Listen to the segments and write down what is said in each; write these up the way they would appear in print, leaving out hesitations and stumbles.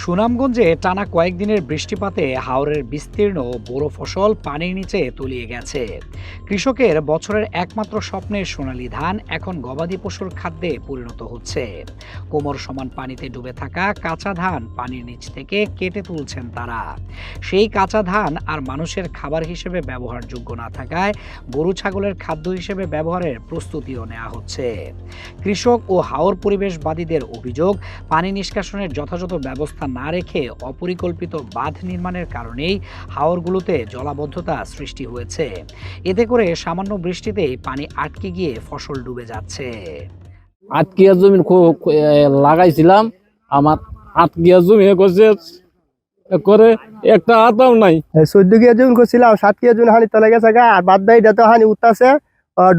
সুনামগঞ্জে টানা কয়েকদিনের বৃষ্টিপাতে হাওরের বিস্তীর্ণ বোরো ফসল পানির নিচে তলিয়ে গেছে। কৃষকের বছরের একমাত্র স্বপ্নের সোনালী ধান এখন গবাদি পশুর খাদ্যে পরিণত হচ্ছে। কোমর সমান পানিতে ডুবে থাকা কাঁচা ধান পানির নিচ থেকে কেটে তুলছেন তারা। সেই কাঁচা ধান আর মানুষের খাবার হিসেবে ব্যবহারযোগ্য না থাকায় গরু ছাগলের খাদ্য হিসেবে ব্যবহারের প্রস্তুতিও নেওয়া হচ্ছে। কৃষক ও হাওর পরিবেশবাদীদের অভিযোগ, পানি নিষ্কাশনের যথাযথ ব্যবস্থা না রেখে অপরিকল্পিত বাঁধ নির্মাণের কারণেই হাওরগুলোতে জলাবদ্ধতা সৃষ্টি হয়েছে। এতে করে সামান্য বৃষ্টিতেই পানি আটকে গিয়ে ফসল ডুবে যাচ্ছে। আটকিয়া জমি লাগাইছিলাম, আমার আটকিয়া জমি করে একটা আতাও নাই। 14 কিয়া জমি করছিলাম, 7 কিয়া জমি হানি তলে গেছে গা, আর বাদ বাই তো হানি উঠতেছে,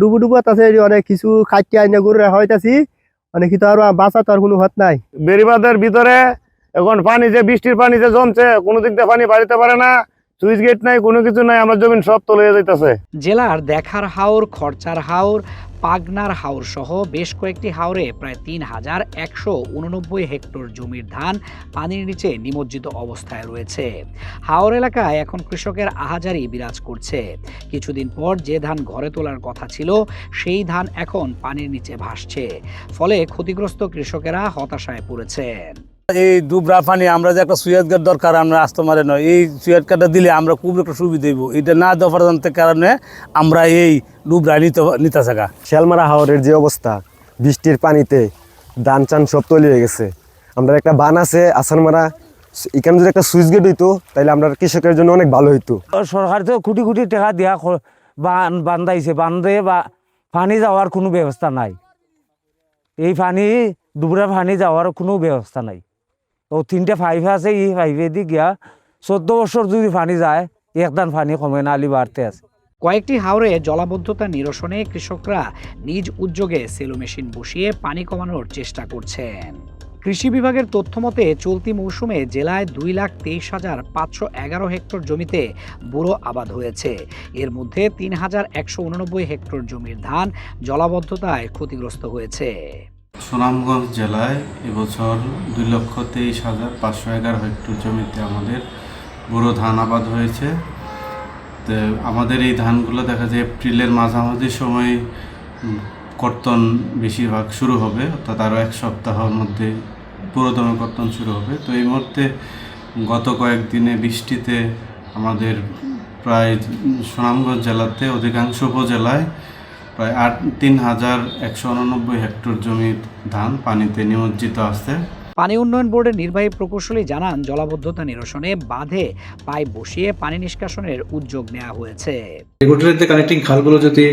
ডুবু ডুবু আছে। অনেক কিছু খাইতে আইনে গরু হইতাছি, অনেক কিছু আর বাঁচা তো আর কোনো হাত নাই। বেড়িবাঁধের ভিতরে এখন পানি যে বৃষ্টির পানি যে জমছে, কোনো দিক দিয়ে পানি বাড়িতে পারে না, সুইচ গেট নাই, কোনো কিছু নাই, আমার জমিন সব তলে যাইতেছে। জেলার দেখার হাওর, খরচার হাওর, পাগনার হাওর সহ বেশ কয়েকটি হাওরে প্রায় ৩,১89 হেক্টর জমির ধান পানির নিচে নিমজ্জিত অবস্থায় রয়েছে। হাওর এলাকায় এখন কৃষকের আহাজারি বিরাজ করছে। কিছুদিন পর যে ধান ঘরে তোলার কথা ছিল, সেই ধান এখন পানির নিচে ভাসছে। ফলে ক্ষতিগ্রস্ত কৃষকেরা হতাশায় পড়েছেন। এই ডুবরা পানি আমরা যে একটা সুয়েজ গেট দরকার, আমরা আসতে পারে নয়, এই সুয়েজ গেটটা দিলে আমরা খুব একটা সুবিধা হইব। এটা না দেওয়ার কারণে আমরা এই ডুবরা নিতে থাকা। শেলমারা হাওরের যে অবস্থা, বৃষ্টির পানিতে ধান চান সব তলিয়ে গেছে। আমরা একটা বান আছে আসানমারা, এখানে যদি একটা সুইচ গেট হইতো তাহলে আমরা কৃষকের জন্য অনেক ভালো হইতো। সরকার তো কোটি কোটি টাকা দিয়া বান্ধাইছে, বান্ধে বা পানি যাওয়ার কোনো ব্যবস্থা নাই। এই পানি ডুবরা পানি যাওয়ার কোনো ব্যবস্থা নাই। ও 3টে পাইপ আছে, এই পাইপে দিয়ে গিয়া 14 বছর যদি পানি যায়, একদান পানি কমে না, আলি বাড়তে আছে। কয়েকটি হাওরে জলাবদ্ধতা নিরসনে কৃষকরা নিজ উদ্যোগে সেলো মেশিন বসিয়ে পানি কমানোর চেষ্টা করছেন। কৃষি বিভাগের তথ্য মতে চলতি মৌসুমে জেলায় 2,23,511 হেক্টর জমিতে বোরো আবাদ হয়েছে। এর মধ্যে 3,189 হেক্টর জমির ধান জলাবদ্ধতায় ক্ষতিগ্রস্ত হয়েছে। সুনামগঞ্জ জেলায় এবছর 2,23,511 হেক্টর জমিতে আমাদের বোরো ধান আবাদ হয়েছে। তো আমাদের এই ধানগুলো দেখা যায় এপ্রিলের মাঝামাঝি সময় কর্তন বেশিরভাগ শুরু হবে, অর্থাৎ আরও 1 সপ্তাহের মধ্যে পুরোদমে কর্তন শুরু হবে। তো এই মুহূর্তে গত কয়েকদিনে বৃষ্টিতে আমাদের প্রায় সুনামগঞ্জ জেলাতে অধিকাংশ উপজেলায় প্রায় 3,189 হেক্টর জমির ধান পানিতে নিমজ্জিত আছে। পানি উন্নয়ন বোর্ডের নির্বাহী প্রকৌশলী জানান, জলাবদ্ধতা নিরসনে বাঁধে পাইপ বসিয়ে পানি নিষ্কাশনের উদ্যোগ নেওয়া হয়েছে। রেগুলেটরের যে কানেক্টিং খালগুলো যদি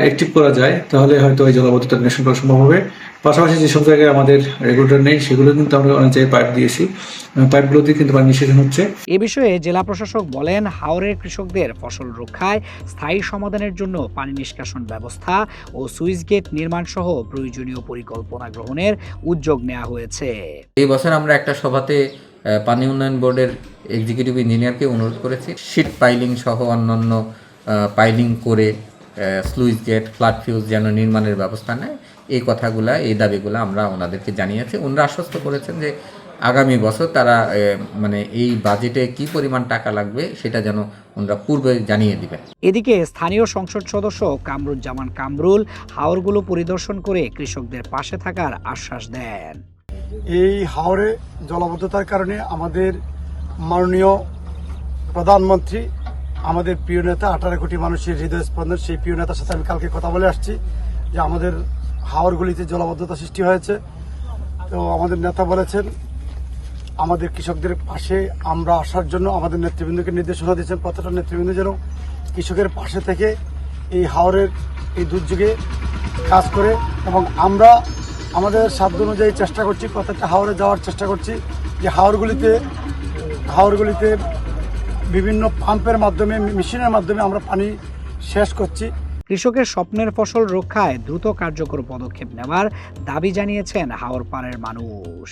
অ্যাক্টিভ করা যায়, তাহলে হয়তো এই জলাবদ্ধতা নিরসন করা সম্ভব হবে। পাশাপাশি যেসব জায়গায় আমাদের রেগুলেটর নেই, সেগুলো কিন্তু আমরা অনেক জায়গায় পাইপ দিয়েছি, পাইপগুলো দিয়ে কিন্তু পানি নিষ্কাশন হচ্ছে। এ বিষয়ে জেলা প্রশাসক বলেন, হাওরের কৃষকদের ফসল রক্ষায় স্থায়ী সমাধানের জন্য পানি নিষ্কাশন ব্যবস্থা ও সুইচ গেট নির্মাণ সহ প্রয়োজনীয় পরিকল্পনা গ্রহণের উদ্যোগ নেওয়া হয়েছে। এই বছর আমরা একটা সভাতে পানি উন্নয়ন বোর্ডের এক্সিকিউটিভ ইঞ্জিনিয়ারকে অনুরোধ করেছি, শীট পাইলিং সহ অন্যান্য পাইলিং করে স্লুইস গেট, ফ্লাড ফিউজ যেন নির্মাণের ব্যবস্থা নেয়। এই কথাগুলা, এই দাবিগুলো আমরা ওনাদেরকে জানিয়েছি। ওনারা আশ্বস্ত করেছেন যে আগামী বছর তারা মানে এই বাজেটে কি পরিমাণ টাকা লাগবে সেটা যেন ওনারা পূর্বে জানিয়ে দিবেন। এদিকে স্থানীয় সংসদ সদস্য কামরুজ্জামান কামরুল হাওরগুলো পরিদর্শন করে কৃষকদের পাশে থাকার আশ্বাস দেন। এই হাওরে জলাবদ্ধতার কারণে আমাদের মাননীয় প্রধানমন্ত্রী, আমাদের প্রিয় নেতা, 18 কোটি মানুষের হৃদয় স্পন্দন, সেই প্রিয় নেতার সাথে আমি কালকে কথা বলে আসছি যে আমাদের হাওরগুলিতে জলাবদ্ধতা সৃষ্টি হয়েছে। তো আমাদের নেতা বলেছেন আমাদের কৃষকদের পাশে আমরা আসার জন্য, আমাদের নেতৃবৃন্দকে নির্দেশনা দিয়েছেন প্রত্যেকটা নেতৃবৃন্দ যেন কৃষকের পাশে থেকে এই হাওরের এই দুর্যোগে কাজ করে, এবং আমরা আমাদের সাধ্য অনুযায়ী চেষ্টা করছি, প্রত্যেকটা হাওরে যাওয়ার চেষ্টা করছি, যে হাওরগুলিতে বিভিন্ন পাম্পের মাধ্যমে, মেশিনের মাধ্যমে আমরা পানি শেষ করছি। কৃষকের স্বপ্নের ফসল রক্ষায় দ্রুত কার্যকর পদক্ষেপ নেওয়ার দাবি জানিয়েছেন হাওর পাড়ের মানুষ।